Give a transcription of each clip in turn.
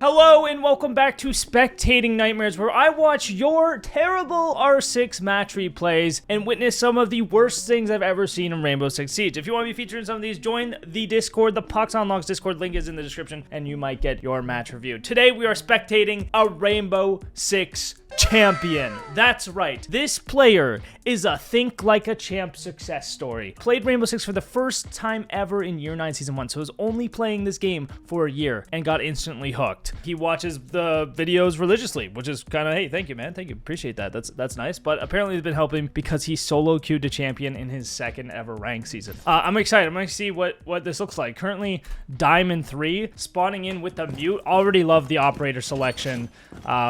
Hello and welcome back to Spectating Nightmares, where I watch your terrible R6 match replays and witness some of the worst things I've ever seen in Rainbow Six Siege. If you want to be featured in some of these, join the Discord. The Poxonlox Discord link is in the description, and you might get your match reviewed. Today we are spectating a Rainbow Six champion. That's right. This player is a think like a champ success story. Played Rainbow Six for the first time ever in Year 9 Season 1, so was only playing this game for a year and got instantly hooked. He watches the videos religiously, which is kind of, hey, thank you, man. Thank you. Appreciate that. That's nice. But apparently it's been helping because he solo queued to champion in his second ever rank season. I'm excited. I'm going to see what this looks like. Currently, Diamond 3, spawning in with the Mute. Already love the operator selection.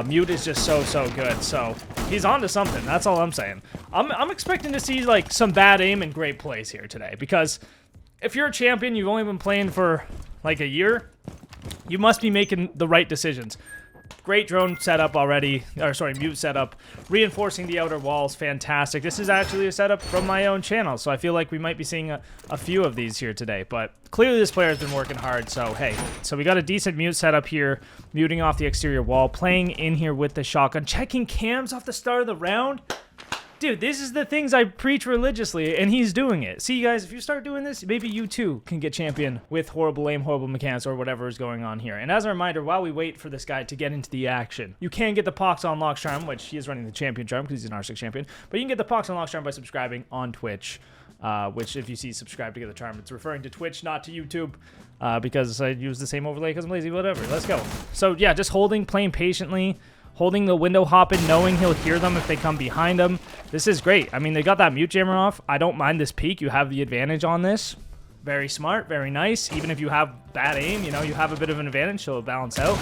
Mute is just so good. So he's on to something. That's all I'm saying. I'm expecting to see like some bad aim and great plays here today, because if you're a champion, you've only been playing for like a year, you must be making the right decisions. Great drone setup already, or sorry, Mute setup. Reinforcing the outer walls, fantastic. This is actually a setup from my own channel, so I feel like we might be seeing a few of these here today. But clearly this player has been working hard, so hey. So we got a decent Mute setup here, muting off the exterior wall, playing in here with the shotgun, checking cams off the start of the round. Dude, this is the things I preach religiously, and he's doing it. See, guys, if you start doing this, maybe you too can get champion with horrible aim, horrible mechanics, or whatever is going on here. And as a reminder, while we wait for this guy to get into the action, you can get the Poxonlox charm, which he is running the champion charm because he's an R6 champion. But you can get the Poxonlox charm by subscribing on Twitch, which if you see subscribe to get the charm, it's referring to Twitch, not to YouTube, because I use the same overlay because I'm lazy, whatever. Let's go. So yeah, just holding, playing patiently, holding the window hopping, knowing he'll hear them if they come behind him. This is great. I mean, they got that Mute jammer off. I don't mind this peek. You have the advantage on this. Very smart, very nice. Even if you have bad aim, you know, you have a bit of an advantage, so it'll balance out.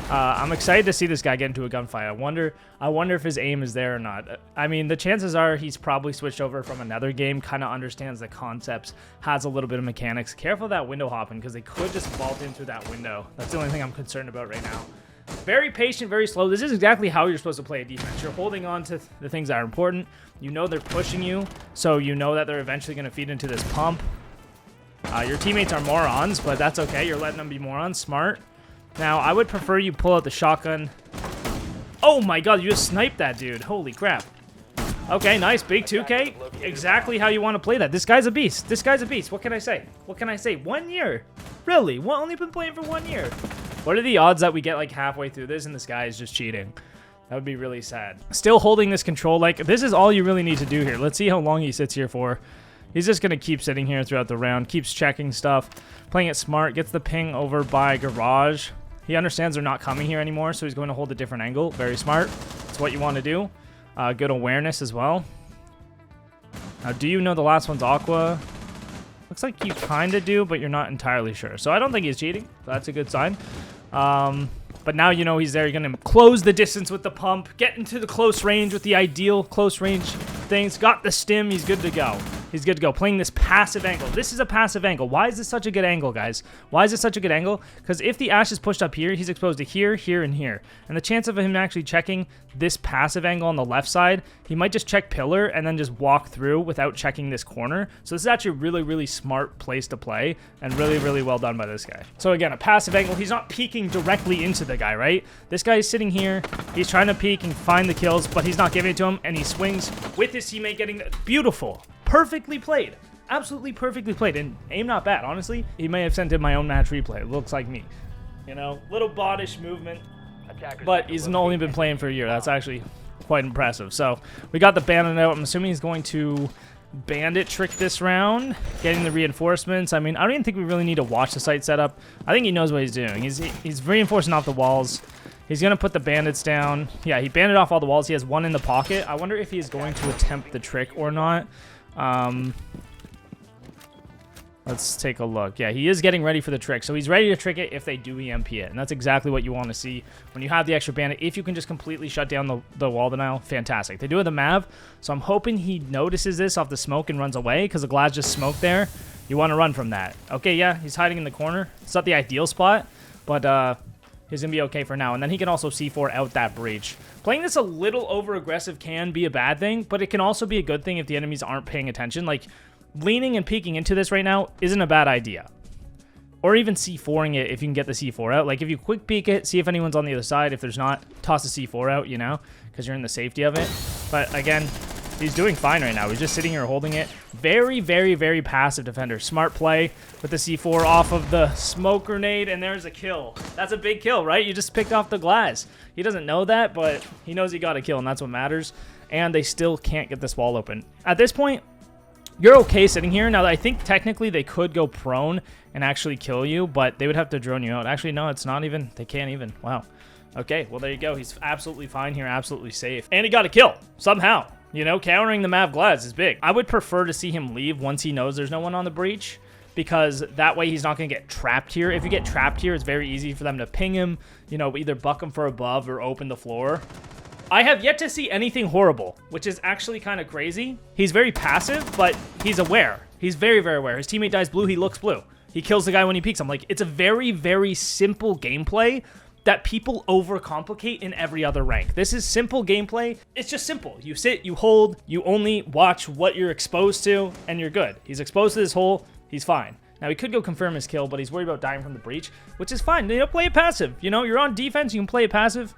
I'm excited to see this guy get into a gunfight. I wonder if his aim is there or not. I mean, the chances are he's probably switched over from another game, kind of understands the concepts, has a little bit of mechanics. Careful of that window hopping, because they could just vault in through that window. That's the only thing I'm concerned about right now. Very patient, very slow. This is exactly how you're supposed to play a defense. You're holding on to the things that are important. You know they're pushing you, so you know that they're eventually going to feed into this pump. Your teammates are morons, but that's okay. You're letting them be morons. Smart. Now, I would prefer you pull out the shotgun. Oh my god, you just sniped that dude. Holy crap. Okay, nice. Big 2K. Exactly how you want to play that. This guy's a beast. This guy's a beast. What can I say? What can I say? 1 year? Really? Only been playing for 1 year? What are the odds that we get like halfway through this and this guy is just cheating? That would be really sad. Still holding this control. Like, this is all you really need to do here. Let's see how long he sits here for. He's just going to keep sitting here throughout the round. Keeps checking stuff. Playing it smart. Gets the ping over by garage. He understands they're not coming here anymore, so he's going to hold a different angle. Very smart. That's what you want to do. Good awareness as well. Now, do you know the last one's Aqua? Looks like you kind of do, but you're not entirely sure. So I don't think he's cheating. That's a good sign. But now you know he's there. You're going to close the distance with the pump. Get into the close range with the ideal close range things. Got the stim. He's good to go. He's good to go. Playing this passive angle. This is a passive angle. Why is this such a good angle, guys? Why is it such a good angle? Because if the Ash is pushed up here, he's exposed to here, here, and here. And the chance of him actually checking this passive angle on the left side, he might just check pillar and then just walk through without checking this corner. So this is actually a really, really smart place to play, and really, really well done by this guy. So again, a passive angle. He's not peeking directly into the guy, right? This guy is sitting here. He's trying to peek and find the kills, but he's not giving it to him, and he swings with his teammate getting the beautiful. Perfectly played. Absolutely perfectly played. And aim not bad, honestly. He may have sent in my own match replay. It looks like me. You know, little bodish movement. But he's only been playing for a year. That's actually quite impressive. So we got the Bandit out. I'm assuming he's going to Bandit trick this round. Getting the reinforcements. I mean, I don't even think we really need to watch the site setup. I think he knows what he's doing. He's reinforcing off the walls. He's going to put the bandits down. Yeah, he banded off all the walls. He has one in the pocket. I wonder if he is going to attempt the trick or not. Let's take a look. Yeah, he is getting ready for the trick. So he's ready to trick it if they do EMP it. And that's exactly what you want to see when you have the extra bandit. If you can just completely shut down the wall denial, fantastic. They do have the Mav, so I'm hoping he notices this off the smoke and runs away, because the glass just smoked there. You want to run from that. Okay, yeah, he's hiding in the corner. It's not the ideal spot, but he's going to be okay for now. And then he can also C4 out that breach. Playing this a little over-aggressive can be a bad thing, but it can also be a good thing if the enemies aren't paying attention. Like, leaning and peeking into this right now isn't a bad idea. Or even C4ing it if you can get the C4 out. Like, if you quick peek it, see if anyone's on the other side. If there's not, toss the C4 out, you know, because you're in the safety of it. But again, he's doing fine right now. He's just sitting here holding it. Very, very, very passive defender. Smart play with the C4 off of the smoke grenade, and there's a kill. That's a big kill, right? You just picked off the glass. He doesn't know that, but he knows he got a kill, and that's what matters. And they still can't get this wall open. At this point, you're okay sitting here. Now, I think technically they could go prone and actually kill you, but they would have to drone you out. Actually, no, it's not even. They can't even. Wow. Okay, well, there you go. He's absolutely fine here, absolutely safe. And he got a kill, somehow. You know, countering the Mav Glads is big. I would prefer to see him leave once he knows there's no one on the breach, because that way he's not going to get trapped here. If you get trapped here, it's very easy for them to ping him, you know, either buck him for above or open the floor. I have yet to see anything horrible, which is actually kind of crazy. He's very passive, but he's aware. He's very, very aware. His teammate dies blue, he looks blue. He kills the guy when he peeks. I'm like, it's a very, very simple gameplay that people overcomplicate in every other rank. This is simple gameplay. It's just simple. You sit, you hold, you only watch what you're exposed to, and you're good. He's exposed to this hole, he's fine. Now, he could go confirm his kill, but he's worried about dying from the breach, which is fine. You know, play it passive. You know, you're on defense, you can play it passive,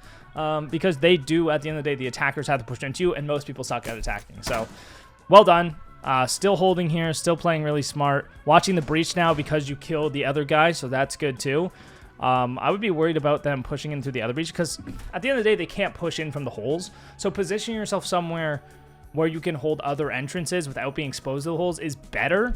because they do, at the end of the day, the attackers have to push into you, and most people suck at attacking. So, well done. Still holding here, still playing really smart. Watching the breach now because you killed the other guy, so that's good too. I would be worried about them pushing into the other breach, because at the end of the day, they can't push in from the holes. So position yourself somewhere where you can hold other entrances without being exposed to the holes is better,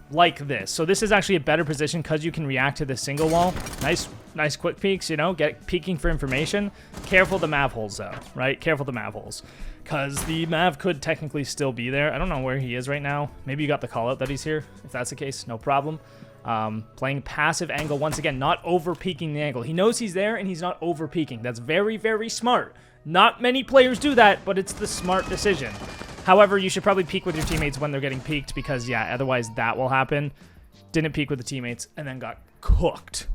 like this. So this is actually a better position because you can react to the single wall. Nice quick peeks, you know, peeking for information. Careful the Mav holes though, right? Careful the Mav holes, because the Mav could technically still be there. I don't know where he is right now. Maybe you got the call out that he's here. If that's the case, no problem. Playing passive angle once again, not over peeking the angle. He knows he's there and he's not over peeking. That's very, very smart. Not many players do that, but it's the smart decision. However, you should probably peek with your teammates when they're getting peeked, because yeah, otherwise that will happen. Didn't peek with the teammates and then got cooked.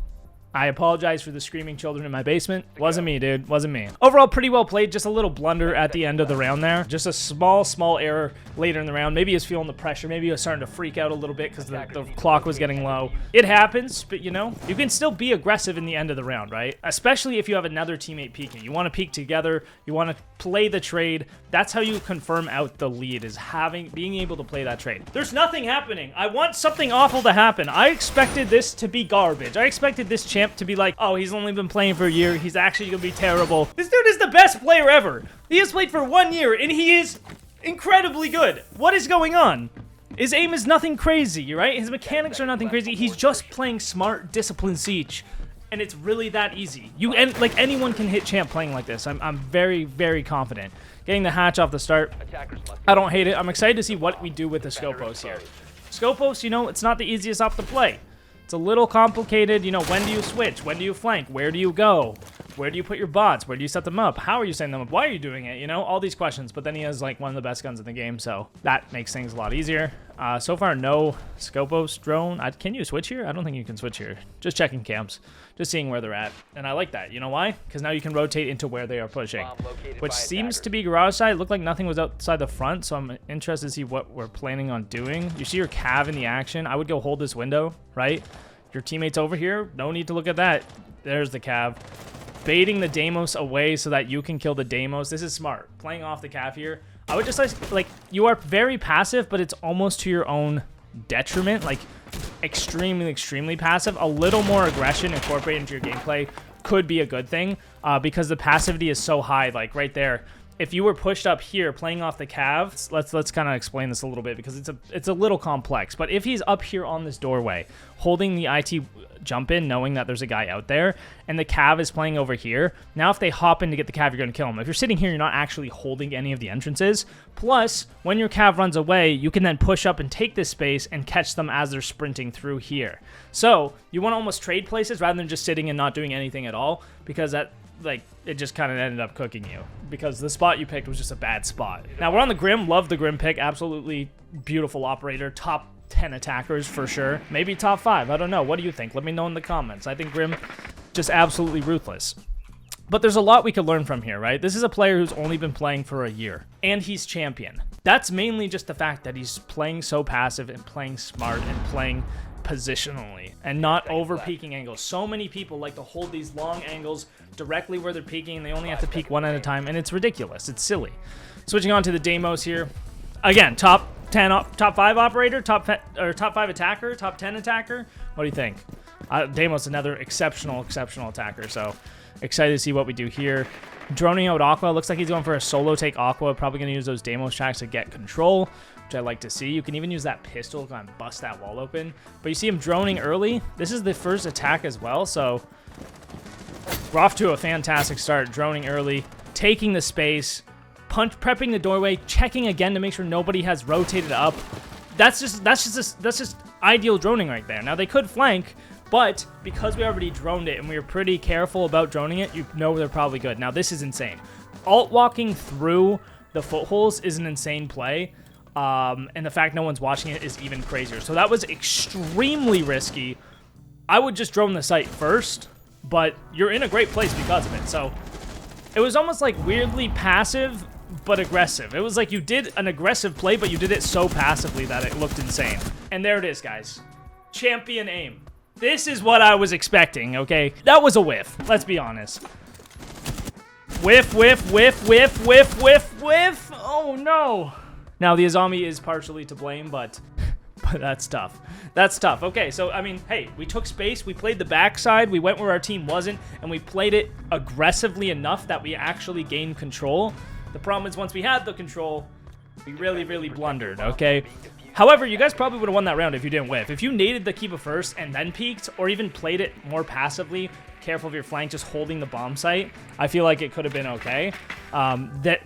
I apologize for the screaming children in my basement. Wasn't me, dude. Wasn't me. Overall, pretty well played. Just a little blunder at the end of the round there. Just a small error later in the round. Maybe he was feeling the pressure. Maybe he was starting to freak out a little bit because the clock was getting low. It happens, but you know, you can still be aggressive in the end of the round, right? Especially if you have another teammate peeking. You want to peek together. You want to play the trade. That's how you confirm out the lead, is being able to play that trade. There's nothing happening. I want something awful to happen. I expected this to be garbage. I expected this champ to be like, oh, he's only been playing for a year. He's actually going to be terrible. This dude is the best player ever. He has played for 1 year, and he is incredibly good. What is going on? His aim is nothing crazy, right? His mechanics are nothing crazy. He's just playing smart, disciplined Siege. And it's really that easy. Like, anyone can hit champ playing like this. I'm very, very confident. Getting the hatch off the start. I don't hate it. I'm excited to see what we do with the Scopos here. Scopos, you know, it's not the easiest op to play. It's a little complicated. You know, when do you switch? When do you flank? Where do you go? Where do you put your bots? Where do you set them up? How are you setting them up? Why are you doing it? You know, all these questions. But then he has, like, one of the best guns in the game, so that makes things a lot easier. So far, no Scopos drone. Can you switch here? I don't think you can switch here. Just checking camps. Just seeing where they're at. And I like that. You know why? Because now you can rotate into where they are pushing. Which seems to be garage side. It looked like nothing was outside the front, so I'm interested to see what we're planning on doing. You see your cav in the action. I would go hold this window, right? Your teammate's over here. No need to look at that. There's the cav. Baiting the Deimos away so that you can kill the Deimos. This is smart. Playing off the cav here. I would just like, you are very passive, but it's almost to your own detriment. Like, extremely passive. A little more aggression incorporated into your gameplay could be a good thing, because the passivity is so high. Like, right there, if you were pushed up here playing off the cav, let's kind of explain this a little bit, because it's a little complex. But if he's up here on this doorway holding the IT jump in, knowing that there's a guy out there, and the cav is playing over here, now if they hop in to get the cav, you're going to kill him. If you're sitting here, you're not actually holding any of the entrances. Plus, when your cav runs away, you can then push up and take this space and catch them as they're sprinting through here. So you want to almost trade places rather than just sitting and not doing anything at all, because that, like, it just kind of ended up cooking you, because the spot you picked was just a bad spot. Now we're on the Grim. Love the Grim pick. Absolutely beautiful operator. Top 10 attackers for sure. Maybe top 5. I don't know. What do you think? Let me know in the comments. I think Grim just absolutely ruthless. But there's a lot we could learn from here, right? This is a player who's only been playing for a year, and he's champion. That's mainly just the fact that he's playing so passive and playing smart and playing positionally and not over peeking angles. So many people like to hold these long angles directly where they're peeking, and they only have to peek one at a time, and it's ridiculous. It's silly. Switching on to the Deimos here. Again, top 5 operator, top 5 attacker, top 10 attacker. What do you think? Deimos, another exceptional attacker. So excited to see what we do here. Droning out Aqua. Looks like he's going for a solo take Aqua. Probably going to use those Deimos tracks to get control, which I like to see. You can even use that pistol to kind of bust that wall open. But you see him droning early. This is the first attack as well, so we're off to a fantastic start. Droning early, taking the space, prepping the doorway, checking again to make sure nobody has rotated up. That's just ideal droning right there. Now they could flank, but because we already droned it and we were pretty careful about droning it, you know they're probably good. Now this is insane. Alt walking through the footholes is an insane play. And the fact no one's watching it is even crazier. So that was extremely risky. I would just drone the site first, but you're in a great place because of it. So it was almost like weirdly passive, but aggressive. It was like you did an aggressive play, but you did it so passively that it looked insane. And there it is, guys. Champion aim. This is what I was expecting, okay? That was a whiff, let's be honest. Whiff, whiff, whiff, whiff, whiff, whiff, whiff. Oh, no. Now, the Azami is partially to blame, but that's tough. That's tough. Okay, so, I mean, hey, we took space, we played the backside, we went where our team wasn't, and we played it aggressively enough that we actually gained control. The problem is once we had the control, we really blundered, okay? However, you guys probably would have won that round if you didn't whiff. If you naded the Kiba first and then peeked, or even played it more passively, careful of your flank, just holding the bomb site, I feel like it could have been okay,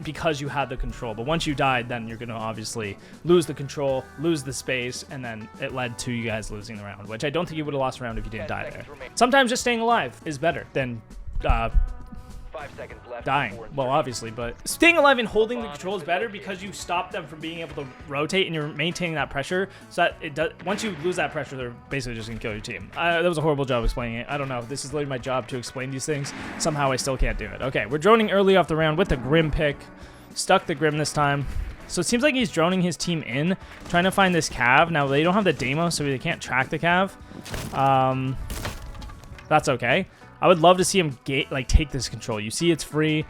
because you had the control. But once you died, then you're going to obviously lose the control, lose the space, and then it led to you guys losing the round, which I don't think you would have lost a round if you didn't die there. Sometimes just staying alive is better than 5 seconds left. dying. Well, obviously, but staying alive and holding the control is better because you stop them from being able to rotate and you're maintaining that pressure. So that it does. Once you lose that pressure, they're basically just gonna kill your team. That was a horrible job explaining it. I don't know. This is literally my job to explain these things. Somehow I still can't do it. Okay, we're droning early off the round with the Grim pick. Stuck the Grim this time. So it seems like he's droning his team in, trying to find this cav. Now they don't have the Deimos, so they can't track the cav. That's okay. I would love to see him take this control. You see it's free.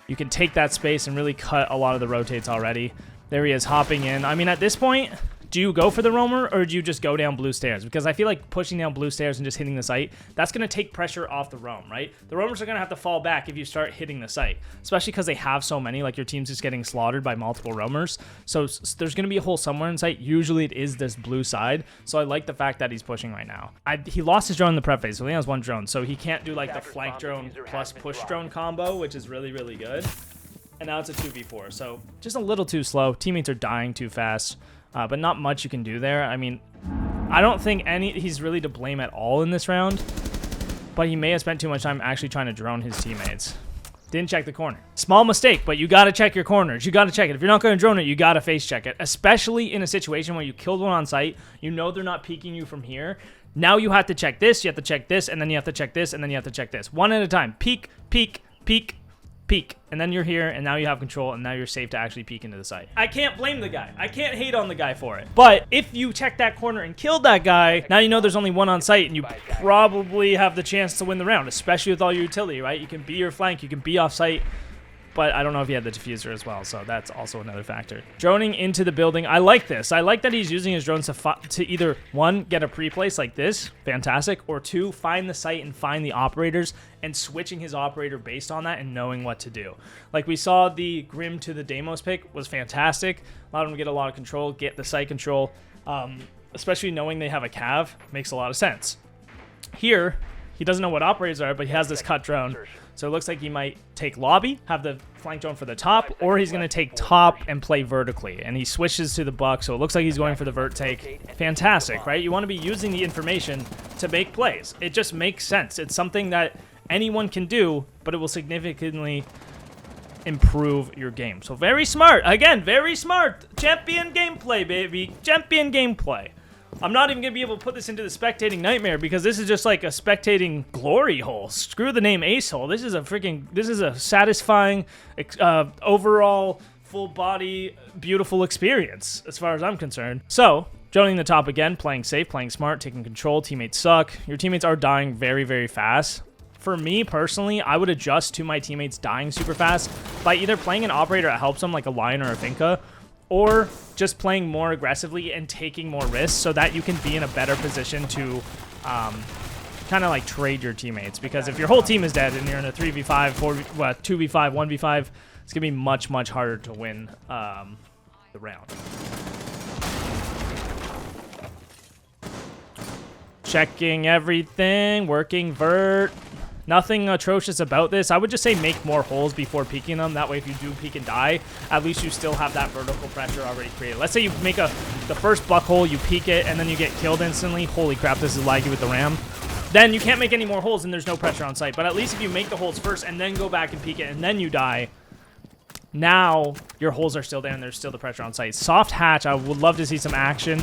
You can take that space and really cut a lot of the rotates already. There he is hopping in. I mean, at this point, do you go for the roamer or do you just go down blue stairs? Because I feel like pushing down blue stairs and just hitting the site, that's going to take pressure off the roam, right? The roamers are going to have to fall back if you start hitting the site, especially because they have so many, like your team's just getting slaughtered by multiple roamers. So there's going to be a hole somewhere in sight. Usually it is this blue side. So I like the fact that he's pushing right now. He lost his drone in the prep phase, so he has one drone. So he can't do like the flank drone plus push drone combo, which is really good. And now it's a 2v4, so just a little too slow. Teammates are dying too fast. But not much you can do there. I mean, I don't think he's really to blame at all in this round, but he may have spent too much time actually trying to drone his teammates. Didn't check the corner. Small mistake, but you got to check your corners. You got to check it. If you're not going to drone it, you got to face check it, especially in a situation where you killed one on site. You know they're not peeking you from here. Now you have to check this, you have to check this, and then you have to check this, and then you have to check this. One at a time. Peek, peek, peek, peek, and then you're here, and now you have control, and now you're safe to actually peek into the site. I can't blame the guy. I can't hate on the guy for it. But if you check that corner and killed that guy, now you know there's only one on site, and you probably have the chance to win the round, especially with all your utility, right? You can be your flank, you can be off site, but I don't know if he had the diffuser as well, so that's also another factor. Droning into the building. I like this. I like that he's using his drones to either, one, get a pre-place like this, fantastic, or two, find the site and find the operators and switching his operator based on that and knowing what to do. Like we saw the Grim to the Deimos pick was fantastic. Allowed him to get a lot of control, get the site control, especially knowing they have a cav, makes a lot of sense. Here, he doesn't know what operators are, but he has this cut drone. So it looks like he might take lobby, have the flank drone for the top, or he's going to take top and play vertically. And he switches to the buck, so it looks like he's going for the vert take. Fantastic, right? You want to be using the information to make plays. It just makes sense. It's something that anyone can do, but it will significantly improve your game. So very smart. Again, very smart. Champion gameplay, baby. Champion gameplay. I'm not even going to be able to put this into the spectating nightmare because this is just like a spectating glory hole. Screw the name ace hole. This is a satisfying, overall, full body, beautiful experience as far as I'm concerned. So, Joining the top again, playing safe, playing smart, taking control. Teammates suck. Your teammates are dying very, very fast. For me, personally, I would adjust to my teammates dying super fast by either playing an operator that helps them, like a Lion or a Finka, or just playing more aggressively and taking more risks so that you can be in a better position to kind of like trade your teammates. Because if your whole team is dead and you're in a 3v5, 2v5, 1v5, it's going to be much, much harder to win the round. Checking everything, working vert. Nothing atrocious about this. I would just say make more holes before peeking them. That way, if you do peek and die, at least you still have that vertical pressure already created. Let's say you make the first buck hole, you peek it, and then you get killed instantly. Holy crap, this is laggy with the ram. Then you can't make any more holes and there's no pressure on site. But at least if you make the holes first and then go back and peek it and then you die, now your holes are still there and there's still the pressure on site. Soft hatch, I would love to see some action.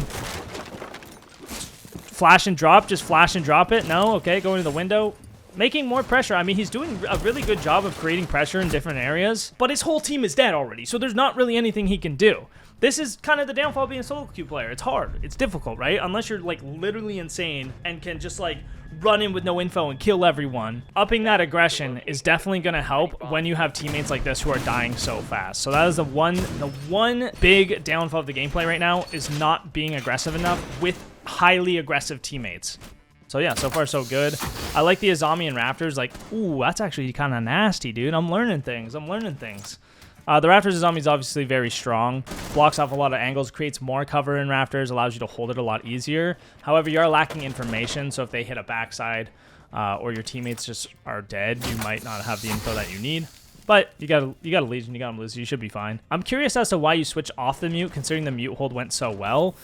Flash and drop, just flash and drop it. No, okay, go into the window. Making more pressure. I mean, he's doing a really good job of creating pressure in different areas, but his whole team is dead already, so there's not really anything he can do. This is kind of the downfall of being a solo queue player. It's hard. It's difficult, right? Unless you're, like, literally insane and can just, like, run in with no info and kill everyone. Upping that aggression is definitely going to help when you have teammates like this who are dying so fast. So that is the one big downfall of the gameplay right now, is not being aggressive enough with highly aggressive teammates. So yeah, so far so good. I like the Azami and Raptors. Like, ooh, that's actually kind of nasty, dude. I'm learning things. I'm learning things. The Raptors Azami is obviously very strong. Blocks off a lot of angles, creates more cover in Raptors, allows you to hold it a lot easier. However, you are lacking information, so if they hit a backside or your teammates just are dead, you might not have the info that you need. But you got a Legion, you got him Lucy, you should be fine. I'm curious as to why you switch off the mute, considering the mute hold went so well.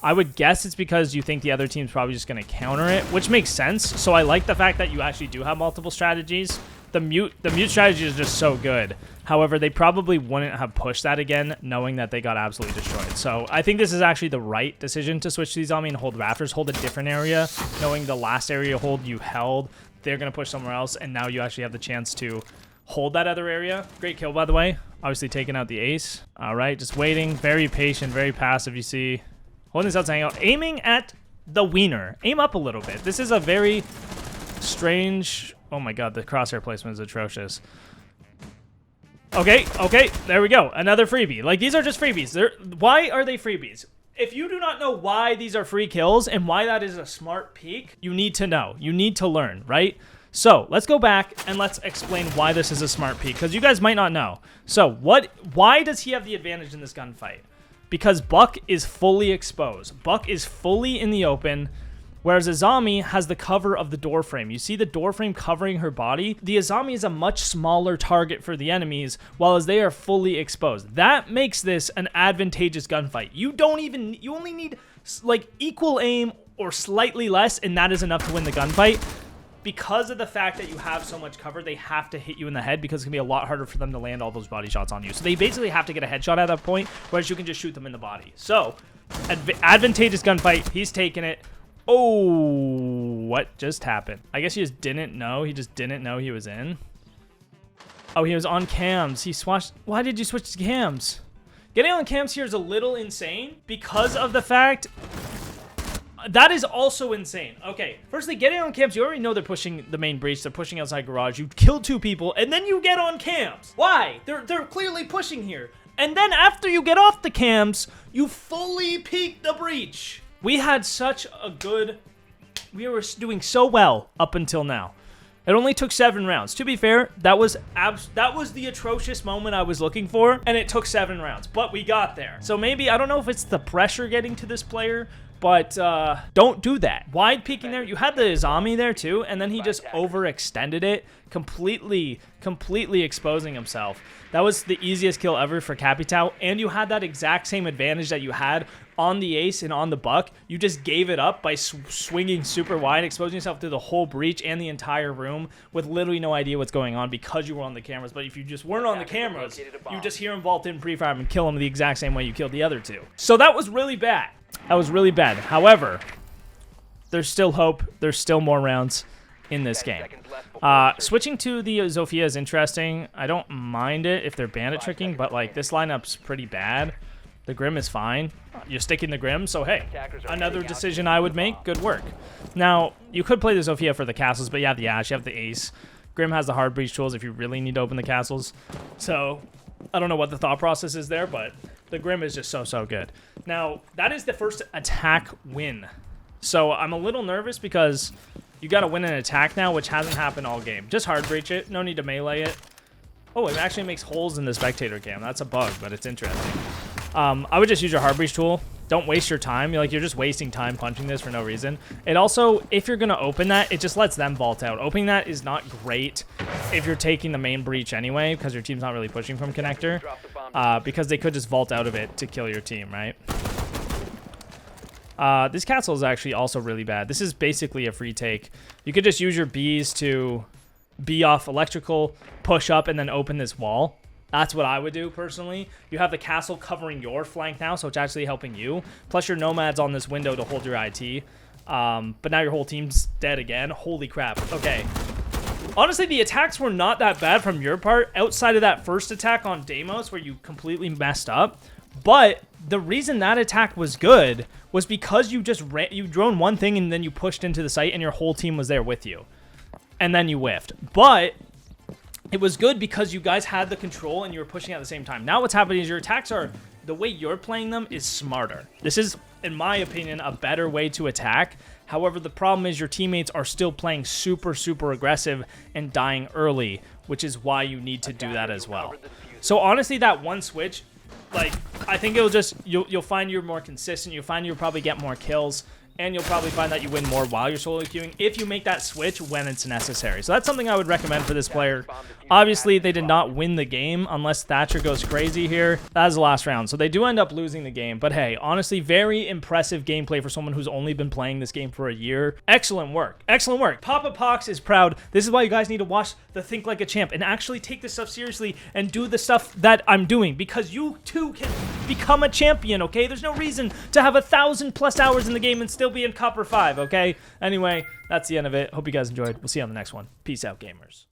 I would guess it's because you think the other team's probably just going to counter it, which makes sense. So I like the fact that you actually do have multiple strategies. The mute strategy is just so good. However, they probably wouldn't have pushed that again, knowing that they got absolutely destroyed. So I think this is actually the right decision to switch these on me and hold Raptors, hold a different area, knowing the last area hold you held, they're going to push somewhere else, and now you actually have the chance to hold that other area. Great kill, by the way. Obviously taking out the ace. All right, just waiting. Very patient, very passive, you see. Holding this out, saying out, aiming at the wiener. Aim up a little bit. This is a very strange... Oh my god, the crosshair placement is atrocious. Okay, there we go. Another freebie. Like, these are just freebies. Why are they freebies? If you do not know why these are free kills and why that is a smart peek, you need to know. You need to learn, right? So, let's go back and let's explain why this is a smart peek, because you guys might not know. So, why does he have the advantage in this gunfight? Because Buck is fully exposed. Buck is fully in the open, whereas Azami has the cover of the door frame. You see the door frame covering her body? The Azami is a much smaller target for the enemies, while as they are fully exposed. That makes this an advantageous gunfight. You only need like equal aim or slightly less, and that is enough to win the gunfight. Because of the fact that you have so much cover, they have to hit you in the head, because it's going to be a lot harder for them to land all those body shots on you. So they basically have to get a headshot at that point, whereas you can just shoot them in the body. So, advantageous gunfight. He's taking it. Oh, what just happened? I guess he just didn't know. He just didn't know he was in. Oh, he was on cams. He swatched. Why did you switch to cams? Getting on cams here is a little insane because of the fact... That is also insane. Okay, firstly, getting on cams, you already know they're pushing the main breach. They're pushing outside garage. You kill 2 people, and then you get on cams. Why? They're clearly pushing here. And then after you get off the cams, you fully peek the breach. We had such a good... We were doing so well up until now. It only took 7 rounds. To be fair, that was the atrocious moment I was looking for, and it took 7 rounds. But we got there. So maybe, I don't know if it's the pressure getting to this player, but don't do that. Wide peeking there. You had the Azami there too, and then he just overextended it, completely exposing himself. That was the easiest kill ever for Capitao, and you had that exact same advantage that you had on the ace and on the buck. You just gave it up by swinging super wide, exposing yourself through the whole breach and the entire room with literally no idea what's going on because you were on the cameras. But if you just weren't on the cameras, you just hear him vault in pre-fire and kill him the exact same way you killed the other 2. So that was really bad. That was really bad. However, there's still hope. There's still more rounds in this game. Switching to the Zofia is interesting. I don't mind it if they're bandit tricking, but like this lineup's pretty bad. The Grim is fine. You're sticking the Grim, so hey, Attackers are another heading out decision to I would the make. bomb. Good work. Now, you could play the Zofia for the castles, but you have the Ash, you have the Ace. Grim has the hard breach tools if you really need to open the castles. So, I don't know what the thought process is there, but the Grim is just so good. Now, that is the first attack win. So, I'm a little nervous because you got to win an attack now, which hasn't happened all game. Just hard breach it. No need to melee it. Oh, it actually makes holes in the spectator cam. That's a bug, but it's interesting. I would just use your hard breach tool. Don't waste your time. You're just wasting time punching this for no reason. It also, if you're going to open that, it just lets them vault out. Opening that is not great if you're taking the main breach anyway, because your team's not really pushing from connector. Drop the bomb. Because they could just vault out of it to kill your team, right? This castle is actually also really bad. This is basically a free take. You could just use your bees to bee off electrical, push up, and then open this wall. That's what I would do personally. You have the castle covering your flank now, so it's actually helping you. Plus your nomads on this window to hold your IT. But now your whole team's dead again. Holy crap. Okay. Honestly, the attacks were not that bad from your part outside of that first attack on Deimos where you completely messed up. But the reason that attack was good was because you just you drone one thing and then you pushed into the site and your whole team was there with you. And then you whiffed. But it was good because you guys had the control and you were pushing at the same time. Now what's happening is your attacks are, the way you're playing them is smarter. This is, in my opinion, a better way to attack. However, the problem is your teammates are still playing super aggressive and dying early, which is why you need to do that as well. So honestly, that one switch, like, I think it'll just, you'll find you're more consistent. You'll find you'll probably get more kills. And you'll probably find that you win more while you're solo queuing if you make that switch when it's necessary. So that's something I would recommend for this player. Obviously, they did not win the game unless Thatcher goes crazy here. That is the last round. So they do end up losing the game. But hey, honestly, very impressive gameplay for someone who's only been playing this game for a year. Excellent work. Excellent work. Papa Pox is proud. This is why you guys need to watch the Think Like a Champ and actually take this stuff seriously and do the stuff that I'm doing, because you too can become a champion, okay? There's no reason to have 1,000+ hours in the game and still be in Copper 5, okay? Anyway, that's the end of it. Hope you guys enjoyed. We'll see you on the next one. Peace out, gamers.